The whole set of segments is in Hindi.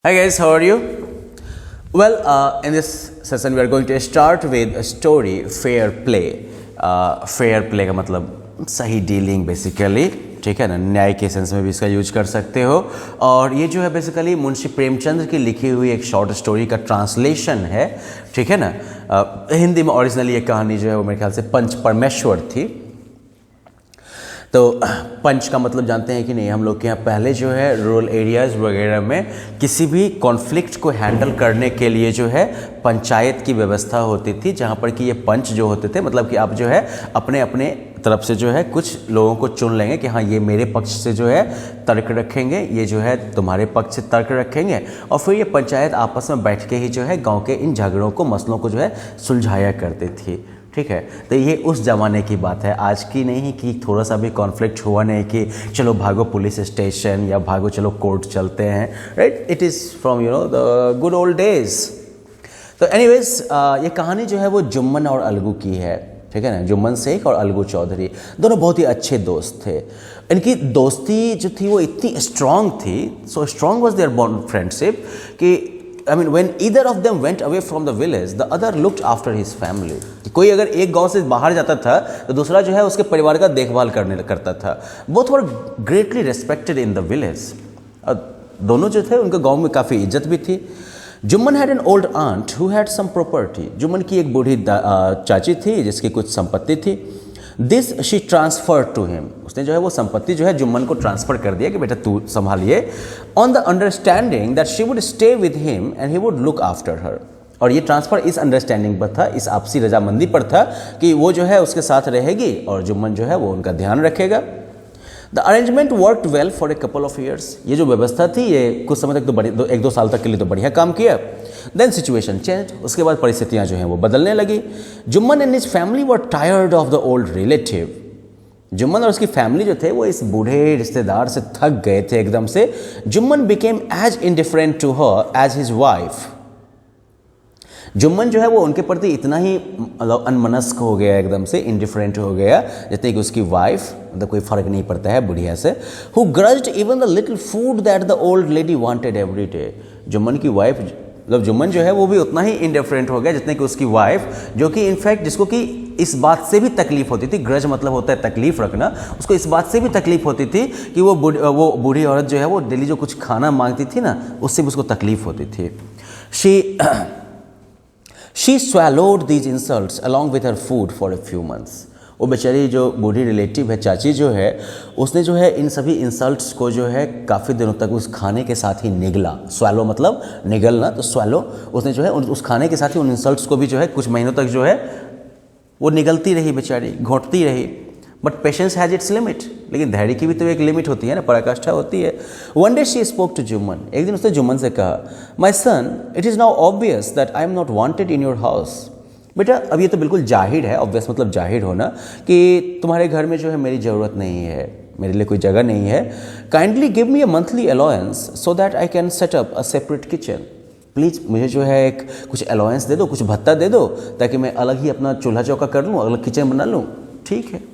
Hi guys, how are you? Well, in this session we are going to start with a story fair play. Fair play का मतलब सही डीलिंग बेसिकली, ठीक है ना, न्याय के सेंस में भी इसका यूज कर सकते हो। और ये जो है बेसिकली मुंशी प्रेमचंद की लिखी हुई एक शॉर्ट स्टोरी का ट्रांसलेशन है, ठीक है ना। हिंदी में ओरिजिनली ये कहानी जो है वो मेरे ख्याल से पंच परमेश्वर थी। तो पंच का मतलब जानते हैं कि नहीं, हम लोग के यहाँ पहले जो है रूरल एरियाज़ वगैरह में किसी भी कॉन्फ्लिक्ट को हैंडल करने के लिए जो है पंचायत की व्यवस्था होती थी, जहाँ पर कि ये पंच जो होते थे, मतलब कि आप जो है अपने अपने तरफ से जो है कुछ लोगों को चुन लेंगे कि हाँ ये मेरे पक्ष से जो है तर्क रखेंगे, ये जो है तुम्हारे पक्ष से तर्क रखेंगे, और फिर ये पंचायत आपस में बैठ के ही जो है गाँव के इन झगड़ों को, मसलों को जो है सुलझाया करती थी, ठीक है। तो ये उस ज़माने की बात है, आज की नहीं कि थोड़ा सा भी कॉन्फ्लिक्ट हुआ नहीं कि चलो भागो पुलिस स्टेशन या भागो चलो कोर्ट चलते हैं, right. It is from the good old days. तो एनीवेज ये कहानी जो है वो जुम्मन और अलगू की है, ठीक है ना। जुम्मन शेख और अलगू चौधरी दोनों बहुत ही अच्छे दोस्त थे। इनकी दोस्ती जो थी वो इतनी स्ट्रांग थी, so strong was their bond friendship कि when either of them went away from the village, the other looked after his family. कोई अगर एक गांव से बाहर जाता था तो दूसरा जो है उसके परिवार का देखभाल करता था। Both were greatly respected in the village. दोनों जो थे उनके गांव में काफ़ी इज्जत भी थी। Jumman had an old aunt who had some property. Jumman की एक बूढ़ी चाची थी जिसकी कुछ संपत्ति थी। This she transfer to him, उसने जो है वो संपत्ति जो है जुम्मन को ट्रांसफ़र कर दिया कि बेटा तू संभालिए, on the understanding that she would stay with him and he would look after her. और ये ट्रांसफ़र इस अंडरस्टैंडिंग पर था, इस आपसी रजामंदी पर था कि वो जो है उसके साथ रहेगी और जुम्मन जो है वो उनका ध्यान रखेगा। The arrangement worked well for a couple of years. ये जो व्यवस्था थी ये कुछ समय तक तो एक दो साल तक के लिए तो बढ़िया काम किया। देन सिचुएशन चेंज, उसके बाद परिस्थितियाँ जो हैं वो बदलने लगी। Jumman and his family were tired of the old relative. Jumman और उसकी फैमिली जो थे वो इस बूढ़े रिश्तेदार से थक गए थे एकदम से। Jumman became as indifferent to her as his wife. Jumman जो है वो उनके प्रति इतना ही मतलब अनमनस्क हो गया, एकदम से इंडिफरेंट हो गया, जितने कि उसकी वाइफ, मतलब कोई फर्क नहीं पड़ता है बुढ़िया से। Who grudged even the little food that the old lady wanted every day. Jumman की वाइफ, मतलब जुम्मन जो है वो भी उतना ही इंडिफरेंट हो गया जितने कि उसकी वाइफ, जो कि इनफैक्ट जिसको कि इस बात से भी तकलीफ होती थी, ग्रज मतलब होता है तकलीफ रखना, उसको इस बात से भी तकलीफ होती थी कि वो बूढ़ी औरत जो है वो डेली जो कुछ खाना मांगती थी ना, उससे भी उसको तकलीफ होती थी। She swallowed these insults along with her food for a few months. वो बेचारी जो बूढ़ी रिलेटिव है, चाची जो है, उसने जो है इन सभी इंसल्ट्स को जो है काफ़ी दिनों तक उस खाने के साथ ही निगला। स्वैलो मतलब निगलना, तो स्वैलो, उसने जो है उस खाने के साथ ही उन इंसल्ट्स को भी जो है कुछ महीनों तक जो है वो निगलती रही बेचारी, घोंटती रही। But patience has its limit, लेकिन धैर्य की भी तो एक लिमिट होती है ना, पराकाष्ठा होती है। One day she spoke to Jumman, एक दिन उसने जुम्मन से कहा, my son, it is now obvious that I am not wanted in your house. बेटा अब ये तो बिल्कुल जाहिर है, ऑब्वियस मतलब जाहिर होना, कि तुम्हारे घर में जो है मेरी ज़रूरत नहीं है, मेरे लिए कोई जगह नहीं है। Kindly give me a monthly allowance so that I can set up a separate kitchen. Please मुझे जो है एक कुछ अलाउंस दे दो, कुछ भत्ता दे दो, ताकि मैं अलग ही अपना चूल्हा चौका कर लूँ, अलग किचन बना लूँ। ठीक है।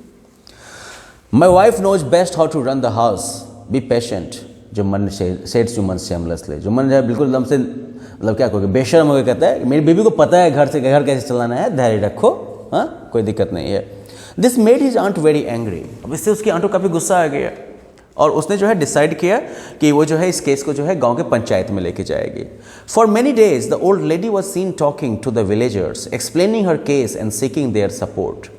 My wife knows best how to run the house, be patient. Jumman said Jumman shamelessly. Jumman जो है बिल्कुल एकदम से, मतलब क्या कहोगे, बेशर्म होकर कहता है मेरी बीबी को पता है घर कैसे चलाना है, धैर्य रखो, हाँ कोई दिक्कत नहीं है। This made his aunt very angry. अब इससे उसकी आंट को काफ़ी गुस्सा आ गया और उसने जो है डिसाइड किया कि वो जो है इस केस को जो है गांव के पंचायत में लेके जाएगी। For many days the old lady was seen talking to the villagers, explaining her case and seeking their support.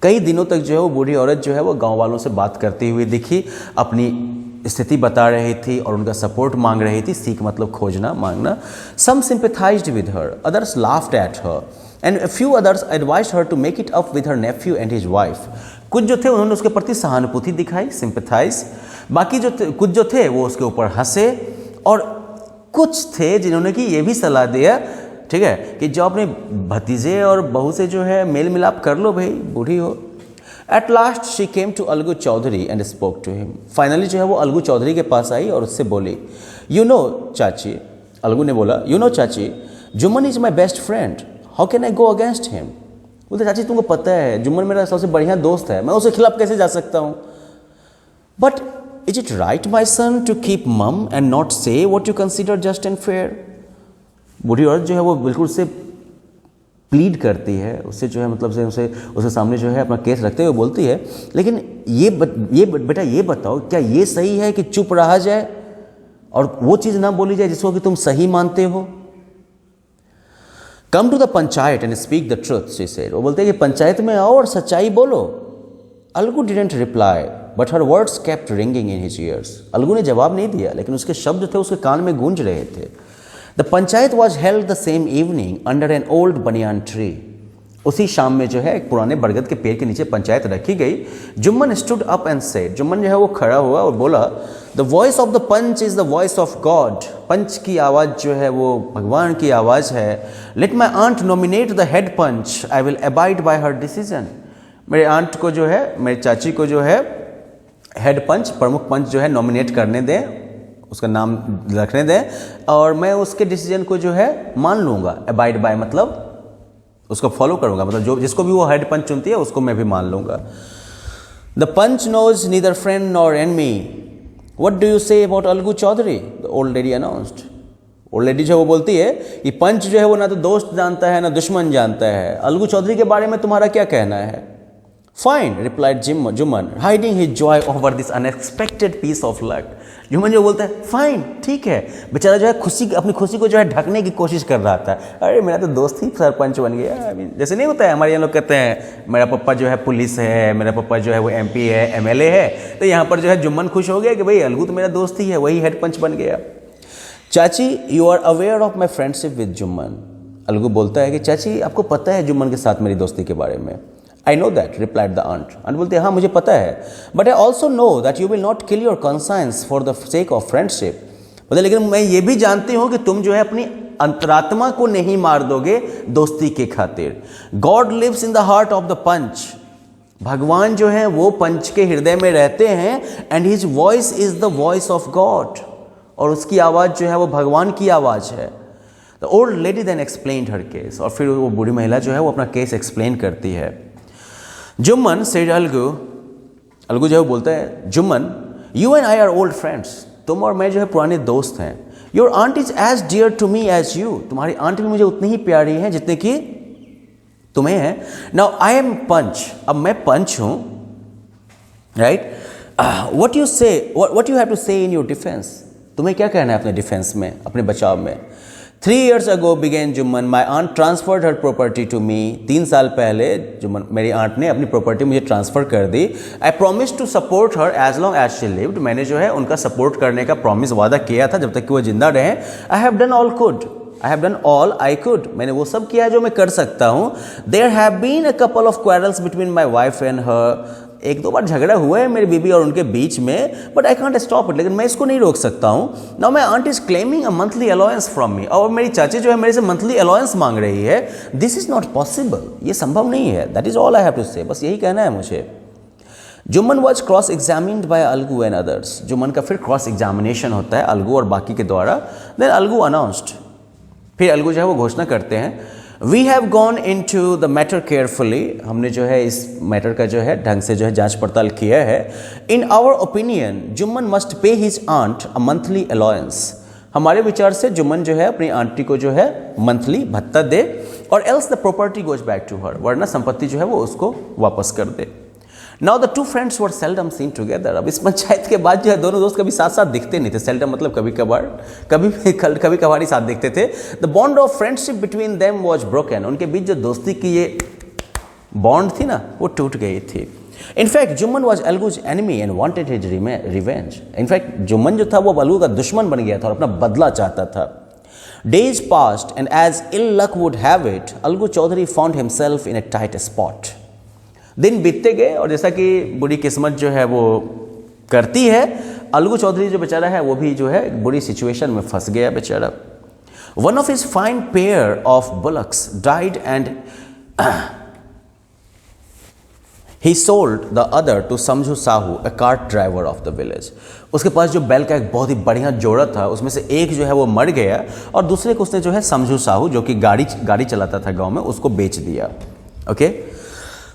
कई दिनों तक जो है वो बूढ़ी औरत जो है वो गांव वालों से बात करती हुई दिखी, अपनी स्थिति बता रही थी और उनका सपोर्ट मांग रही थी। सीख मतलब खोजना, मांगना। Some sympathised with her, others laughed at her and a few others advised her to make it up with her nephew and his wife. कुछ जो थे उन्होंने उसके प्रति सहानुभूति दिखाई, सिंपैथाइज। बाकी कुछ जो थे वो उसके ऊपर हंसे, और कुछ थे जिन्होंने कि ये भी सलाह दिया, ठीक है, कि जो अपने भतीजे और बहू से जो है मेल मिलाप कर लो भाई, बूढ़ी हो। At last she came to Algu Chaudhary and spoke to him. Finally जो है वो अलगू चौधरी के पास आई और उससे बोली, यू नो चाची, अलगू ने बोला, यू नो चाची, Jumman is my best friend, how can I go against him. बोलते चाची तुमको पता है जुम्मन मेरा सबसे बढ़िया दोस्त है, मैं उसके खिलाफ कैसे जा सकता हूँ। But is it right my son to keep mum and not say what you consider just and fair. बूढ़ी औरत जो है वो बिल्कुल से प्लीड करती है, उससे जो है मतलब से उसे उसके सामने जो है अपना केस रखते हुए बोलती है, लेकिन बेटा ये बताओ क्या ये सही है कि चुप रहा जाए और वो चीज़ ना बोली जाए जिसको कि तुम सही मानते हो। Come to the panchayat and speak the truth, she said. वो बोलते हैं कि पंचायत में आओ और सच्चाई बोलो। Algu didn't reply but her words kept ringing in his years. Algu ने जवाब नहीं दिया लेकिन उसके शब्द थे उसके कान में गूंज रहे थे। The panchayat was held the same evening under an old banyan tree. उसी शाम में जो है एक पुराने बरगद के पेड़ के नीचे पंचायत रखी गई। Jumman stood up and said, Jumman जो है वो खड़ा हुआ और बोला, the voice of the panch is the voice of God. पंच की आवाज़ जो है वो भगवान की आवाज़ है। Let my aunt nominate the head panch, I will abide by her decision. मेरे आंट को जो है, मेरी चाची को जो है हेड पंच, प्रमुख पंच जो है नॉमिनेट करने दें, उसका नाम रखने दें और मैं उसके डिसीजन को जो है मान लूँगा। अबाइड बाय मतलब उसको फॉलो करूँगा, मतलब जो जिसको भी वो हेड पंच चुनती है उसको मैं भी मान लूँगा। The panch knows neither friend nor enemy, what do you say about Algu Chaudhary, the old lady announced. Old lady जो वो बोलती है कि पंच जो है वो ना तो दोस्त जानता है ना दुश्मन जानता है, अलगू चौधरी के बारे में तुम्हारा क्या कहना है। Fine, replied Jumman, hiding his joy over this unexpected piece of luck. Jumman जो बोलता है फाइन, ठीक है, बेचारा जो है अपनी खुशी को जो है ढकने की कोशिश कर रहा था। अरे मेरा तो दोस्त ही सरपंच बन गया। जैसे नहीं होता है हमारे यहाँ लोग कहते हैं मेरा पप्पा जो है पुलिस है, मेरा पप्पा जो है वो MP है, MLA है, तो यहाँ पर जो है जुम्मन खुश हो गया कि भाई अलगू तो मेरा दोस्त ही है, वही हेड पंच बन गया। Chachi, you are aware of my friendship with Jumman. Algu बोलता है कि चाची आपको पता है जुम्मन के साथ मेरी दोस्ती के बारे में। I know that, replied the aunt. aunt बोलते हैं हाँ मुझे पता है, but I also know that you will not kill your conscience for the sake of friendship. बोले लेकिन मैं ये भी जानती हूँ कि तुम जो है अपनी अंतरात्मा को नहीं मार दोगे दोस्ती के खातिर। God lives in the heart of the punch. भगवान जो है वो पंच के हृदय में रहते हैं and his voice is the voice of God. और उसकी आवाज़ जो है वो भगवान की आवाज़ है। The old lady then explained her case. और फिर वो बूढ़ी महिला जो है वो अपना केस एक्सप्लेन करती है। जुम्मन सेड अलगू जो है बोलता है, Jumman you and I are old friends, तुम और मैं जो है पुराने दोस्त हैं। Your aunt is as dear to me as you, तुम्हारी आंट भी मुझे उतनी ही प्यारी है जितने कि तुम्हें है। नाउ आई एम पंच, अब मैं पंच हूं, राइट। व्हाट यू से, व्हाट यू हैव टू से इन योर डिफेंस, तुम्हें क्या कहना है अपने डिफेंस में, अपने बचाव में। 3 years ago began Jumman, my aunt transferred her property to me. 3 साल पहले जुम्मन मेरी आंट ने अपनी प्रॉपर्टी मुझे ट्रांसफ़र कर दी। I promise to support her as long as she lived, मैंने जो है उनका सपोर्ट करने का प्रॉमिस वादा किया था जब तक कि वो जिंदा रहे। I have done all I could, मैंने वो सब किया जो मैं कर सकता हूँ। There have been a couple of quarrels between my wife and her, 1-2 बार झगड़ा हुआ है मेरी बीबी और उनके बीच में, but I can't stop it, लेकिन मैं इसको नहीं रोक सकता हूँ। Now my aunt is claiming a monthly allowance from me, और मेरी चाची जो है मेरे से मंथली अलाउंस मांग रही है। दिस इज नॉट पॉसिबल, ये संभव नहीं है। That is all I have to say, बस यही कहना है मुझे। Jumman was cross examined by Algu and others, Jumman का फिर क्रॉस एग्जामिनेशन होता है अलगू और बाकी के द्वारा। देन अलगू अनाउंस्ड, फिर अलगू जो है वो घोषणा करते हैं, we have gone in to the matter carefully, हमने जो है इस मैटर का जो है ढंग से जो है जांच पड़ताल किया है। In our opinion Jumman must pay his aunt a monthly allowance, हमारे विचार से जुम्मन जो है अपनी आंटी को जो है मंथली भत्ता दे, और else the property goes back to her, वरना संपत्ति जो है वो उसको वापस कर दे। Now the 2 friends were seldom seen together, अब इस पंचायत के बाद जो है दोनों दोस्त कभी साथ साथ दिखते नहीं थे। सेल्डम मतलब कभी कभार ही साथ दिखते थे। The bond of friendship between them was broken, उनके बीच जो दोस्ती की ये बॉन्ड थी ना वो टूट गई थी। In fact Jumman was Algu's enemy and wanted his revenge, in fact Jumman जो था वो अलगू का दुश्मन बन गया था और अपना बदला चाहता था। Days passed and as ill luck would have it, Algu Chaudhary found himself in a tight spot. दिन बीतते गए और जैसा कि बुरी किस्मत जो है वो करती है, अलगू चौधरी जो बेचारा है वो भी जो है बुरी सिचुएशन में फंस गया बेचारा। One of his fine pair of bullocks died and he sold the other to समझू Sahu, a cart driver of the village. उसके पास जो बैल का एक बहुत ही बढ़िया जोड़ा था, उसमें से एक जो है वो मर गया और दूसरे को उसने जो है समझू साहू जो कि गाड़ी चलाता था गांव में, उसको बेच दिया। Okay,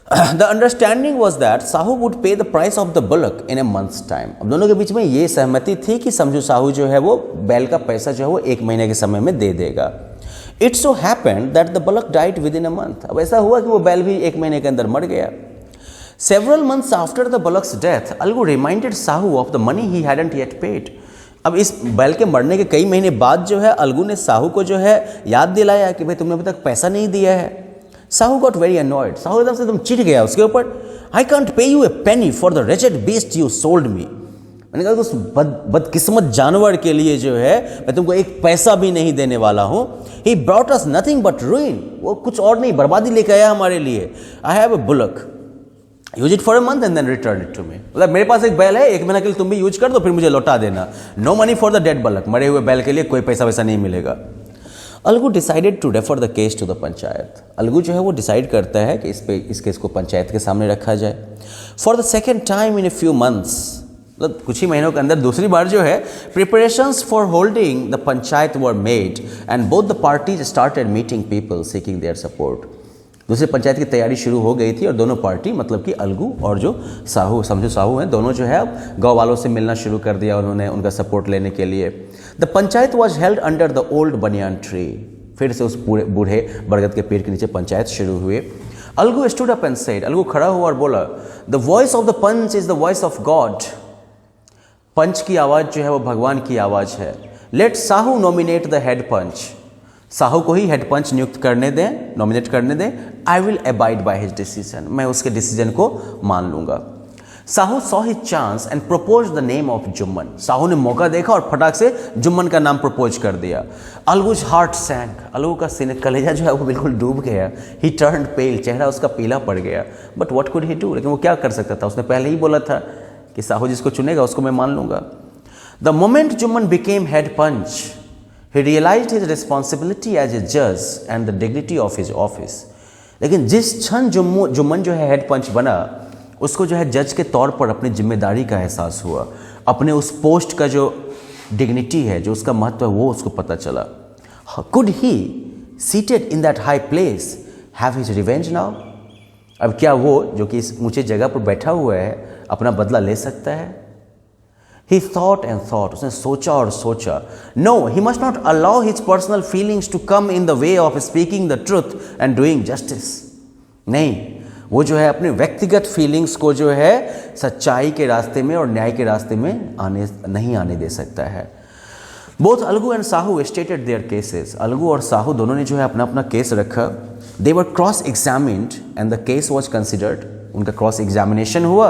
the understanding was that Sahu would pay the price of the bullock in a month's time. अब दोनों के बीच में ये सहमति थी कि समझू साहू जो है वो बैल का पैसा जो है वो 1 महीने के समय में दे देगा। It so happened that the bullock died with in a month. अब ऐसा हुआ कि वो बैल भी 1 महीने के अंदर मर गया। Several months after the bullocks death Algu reminded Sahu of the money he hadn't yet paid. अब इस बैल के मरने के कई महीने बाद जो है अलगू ने साहू को जो है याद दिलाया कि भाई तुमने अभी तक पैसा नहीं दिया है। Sahu got very annoyed. Sahu एकदम से तुम चिढ़ गया उसके ऊपर। I can't pay you a penny for the wretched beast you sold me. मैंने कहा उस बदकिस्मत जानवर के लिए जो है मैं तुमको 1 पैसा भी नहीं देने वाला हूं। He brought us nothing but ruin. वो कुछ और नहीं, बर्बादी लेके आया हमारे लिए। I have a bullock, use it for a month and then return it to me. मतलब मेरे पास एक बैल है, 1 महीना के लिए तुम भी यूज कर दो, फिर मुझे लौटा देना। No money for the dead bullock. मरे हुए बैल के लिए कोई पैसा वैसा नहीं मिलेगा। Algu decided to refer the case to the panchayat. Algu जो है वो डिसाइड करता है कि इस केस को पंचायत के सामने रखा जाए। For the second time in a few months, मतलब कुछ ही महीनों के अंदर दूसरी बार जो है preparations for holding the panchayat were made and both the parties started meeting people seeking their support. दूसरे पंचायत की तैयारी शुरू हो गई थी और दोनों पार्टी मतलब कि अलगू और जो साहू समझो साहू हैं दोनों जो है अब गाँव वालों से मिलना शुरू कर दिया उन्होंने उनका सपोर्ट लेने के लिए। The panchayat was held under the old banyan tree. फिर से उस बूढ़े बरगद के पेड़ के नीचे पंचायत शुरू हुए। Algu stood up and said, Algu खड़ा हुआ और बोला, the voice of the panch is the voice of God. पंच की आवाज़ जो है वो भगवान की आवाज़ है। Let Sahu nominate the head panch. Sahu को ही हेड पंच नियुक्त करने दें, नॉमिनेट करने दें। आई will abide by his decision. मैं उसके डिसीजन को मान लूंगा। Sahu saw his chance and propose the name of Jumman. Sahu ने मौका देखा और फटाक से जुम्मन का नाम प्रपोज कर दिया। अलगूज हार्ट सैंक। अलगू का कलेजा जो है वो बिल्कुल डूब गया। ही टर्न पेल। चेहरा उसका पीला पड़ गया। But what could he do. लेकिन वो क्या कर सकता था, उसने पहले ही बोला था कि साहू जिसको चुनेगा उसको मैं मान लूंगा। The moment Jumman became head panch he realized his responsibility as a judge and the dignity of his office। लेकिन जिस क्षण जुम्मन जो है हेड पंच बना उसको जो है जज के तौर पर अपनी जिम्मेदारी का एहसास हुआ। अपने उस पोस्ट का जो डिग्निटी है, जो उसका महत्व है, वो उसको पता चला। Could he seated in that high place have his revenge now? अब क्या वो जो कि इस ऊंचे जगह पर बैठा हुआ है अपना बदला ले सकता है? He thought and thought. उसने सोचा और सोचा। No, he must not allow his personal feelings to come in the way of speaking the truth and doing justice। नहीं, वो जो है अपने व्यक्तिगत फीलिंग्स को जो है सच्चाई के रास्ते में और न्याय के रास्ते में नहीं आने दे सकता है। Both Algu and Sahu stated their cases। Algu और साहू दोनों ने जो है अपना अपना केस रखा। They were cross examined and the case was considered। उनका क्रॉस एग्जामिनेशन हुआ,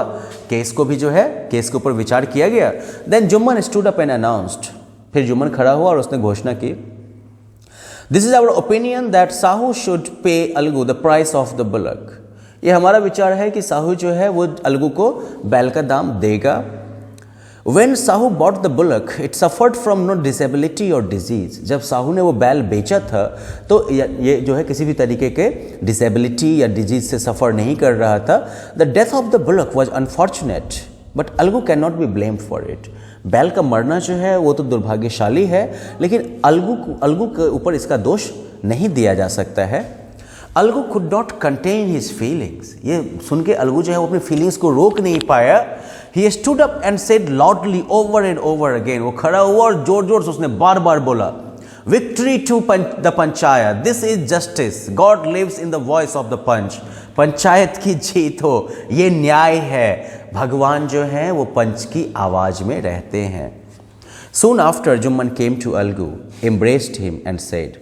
केस को भी जो है केस के ऊपर विचार किया गया। Then Jumman stood up and announced. फिर जुम्मन खड़ा हुआ और उसने घोषणा की, this is our opinion that Sahu should pay Algu the price of the bullock. ये हमारा विचार है कि साहू जो है वो अलगू को बैल का दाम देगा। When Sahu bought the bullock, it suffered from no disability or disease। जब साहू ने वो बैल बेचा था तो ये जो है किसी भी तरीके के डिसेबिलिटी या डिजीज से सफ़र नहीं कर रहा था। The death of the bullock was unfortunate, but Algu can not be blamed for it. बैल का मरना जो है वो तो दुर्भाग्यशाली है, लेकिन अलगू के ऊपर इसका दोष नहीं दिया जा सकता है। Algu could not contain his feelings। ये सुन के अलगू जो है वो अपनी फीलिंग्स को रोक नहीं पाया। He stood up and said loudly over and over again। वो खड़ा हुआ और जोर जोर से उसने बार बार बोला, Victory to the panchayat, this is justice, God lives in the voice of the punch। Panchayat की जीत हो, ये न्याय है, भगवान जो है वो पंच की आवाज में रहते हैं। Soon after Jumman came to Algu, embraced him and said।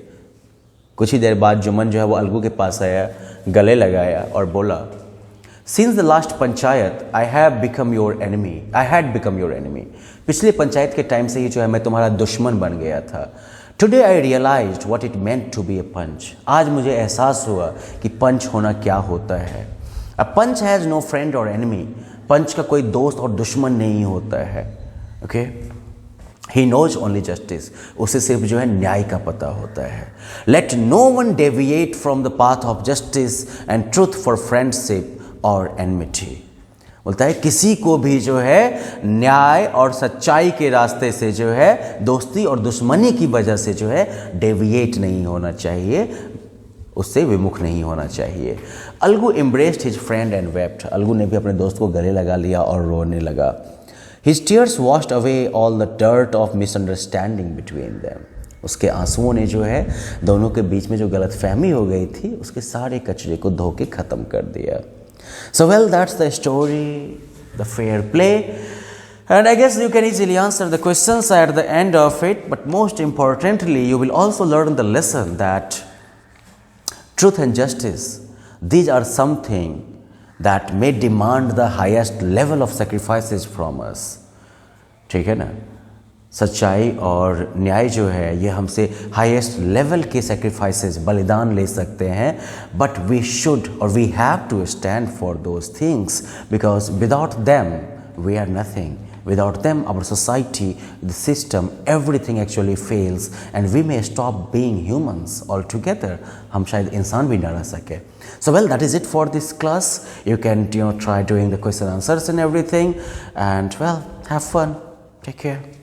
कुछ ही देर बाद जुम्मन जो है वो अलगू के पास आया, गले लगाया और बोला, Since the last panchayat I have become your enemy, I had become your enemy। पिछले पंचायत के टाइम से ही जो है मैं तुम्हारा दुश्मन बन गया था। Today I realized what it meant to be a punch। आज मुझे एहसास हुआ कि पंच होना क्या होता है। A punch has no friend or enemy। पंच का कोई दोस्त और दुश्मन नहीं होता है। Okay? He knows only justice। उसे सिर्फ जो है न्याय का पता होता है। Let no one deviate from the path of justice and truth for friendship और एनमिटी। बोलता है किसी को भी जो है न्याय और सच्चाई के रास्ते से जो है दोस्ती और दुश्मनी की वजह से जो है डेविएट नहीं होना चाहिए। उससे विमुख नहीं होना चाहिए। Algu embraced his friend and wept, Algu ने भी अपने दोस्त को गले लगा लिया और रोने लगा। His tears washed away all the dirt of misunderstanding between them, उसके आंसुओं ने जो है दोनों के बीच में जो गलतफहमी हो गई थी उसके सारे कचरे को धो के ख़त्म कर दिया। So well that's the story, the fair play, and I guess you can easily answer the questions at the end of it, but most importantly you will also learn the lesson that truth and justice, these are something that may demand the highest level of sacrifices from us, ठीक है ना। सच्चाई और न्याय जो है ये हमसे हाईएस्ट लेवल के सेक्रीफाइसेस बलिदान ले सकते हैं, बट वी शुड और we have to stand for those things because without them we are nothing, without them our society, the system, everything actually fails and we may stop being humans altogether, हम शायद इंसान भी ना रह सके। So well, that is it for this class. You can try doing the question answers and everything, and well, have fun, take care.